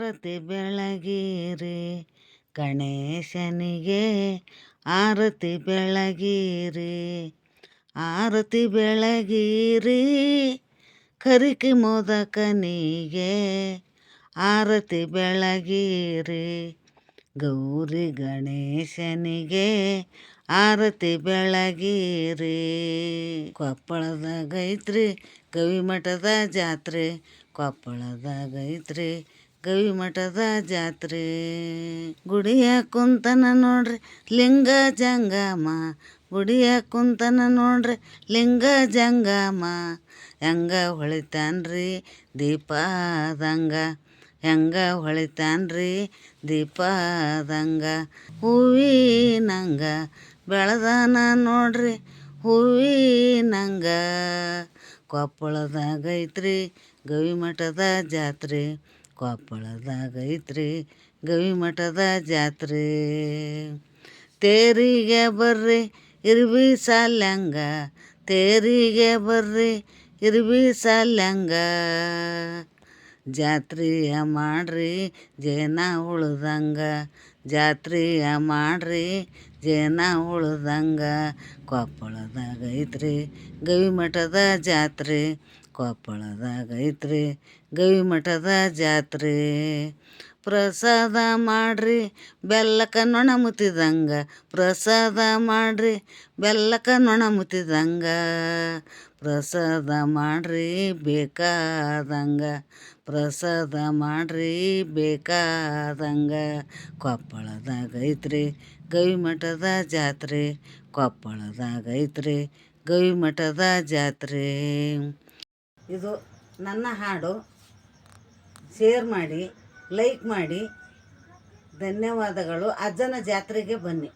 ಆರತಿ ಬೆಳಗಿರಿ ಗಣೇಶನಿಗೆ ಆರತಿ ಬೆಳಗಿರಿ ಆರತಿ ಬೆಳಗಿರಿ ಕರಿಕೆ ಮೋದಕನಿಗೆ ಆರತಿ ಬೆಳಗಿರಿ ಗೌರಿ ಗಣೇಶನಿಗೆ ಆರತಿ ಬೆಳಗಿರಿ ಕೊಪ್ಪಳದಾಗೈತ್ರಿ ಗವಿಮಠದ ಜಾತ್ರೆ ಕೊಪ್ಪಳದಾಗೈತ್ರಿ ಗವಿಮಠದ ಜಾತ್ರೆ ಗುಡಿಯ ಕುಂತನ ನೋಡ್ರಿ ಲಿಂಗ ಜಂಗಮ ಗುಡಿಯ ಕುಂತನ ನೋಡ್ರಿ ಲಿಂಗ ಜಂಗಮ ಹೆಂಗ ಹೊಳಿತಾನ್ರಿ ದೀಪದಂಗ ಹೆಂಗ ಹೊಳಿತಾನ್ರಿ ದೀಪದಂಗ ಹೂವಿನಂಗ ಬೆಳೆದಾನ ನೋಡ್ರಿ ಹೂವಿನಂಗ ಕೊಪ್ಪಳದಾಗೈತ್ರಿ ಗವಿಮಠದ ಜಾತ್ರೆ ಕೊಪ್ಪಳದಾಗೈತ್ರಿ ಗವಿಮಠದ ಜಾತ್ರೆ ತೇರಿಗೆ ಬರ್ರಿ ಇರ್ವಿ ಸಾಲ್ಯಂಗ ತೇರಿಗೆ ಬರ್ರಿ ಇರ್ವಿ ಸಾಲ್ಯಂಗ ಜಾತ್ರೆಯ ಮಾಡ್ರಿ ಜೇನ ಉಳ್ದಂಗ ಜಾತ್ರೆಯ ಮಾಡ್ರಿ ಜೇನ ಉಳ್ದಂಗ ಕೊಪ್ಪಳದಾಗೈತ್ರಿ ಗವಿಮಠದ ಜಾತ್ರೆ ಕೊಪ್ಪಳದಾಗೈತ್ರಿ ಗವಿಮಠದ ಜಾತ್ರೆ ಪ್ರಸಾದ ಮಾಡ್ರಿ ಬೆಲ್ಲಕ ನೊಣ ಮುತ್ತಿದಂಗ ಪ್ರಸಾದ ಮಾಡ್ರಿ ಬೆಲ್ಲಕ ನೊಣ ಮುತ್ತಿದಂಗ ಪ್ರಸಾದ ಮಾಡ್ರಿ ಬೇಕಾದಂಗ ಪ್ರಸಾದ ಮಾಡ್ರಿ ಬೇಕಾದಂಗ ಕೊಪ್ಪಳದಾಗೈತ್ರಿ ಗವಿಮಠದ ಜಾತ್ರೆ ಕೊಪ್ಪಳದಾಗೈತ್ರಿ ಗವಿಮಠದ ಜಾತ್ರೆ. ಇದು ನನ್ನ ಹಾಡು. ಶೇರ್ ಮಾಡಿ, ಲೈಕ್ ಮಾಡಿ. ಧನ್ಯವಾದಗಳು. ಅಜ್ಜನ ಜಾತ್ರೆಗೆ ಬನ್ನಿ.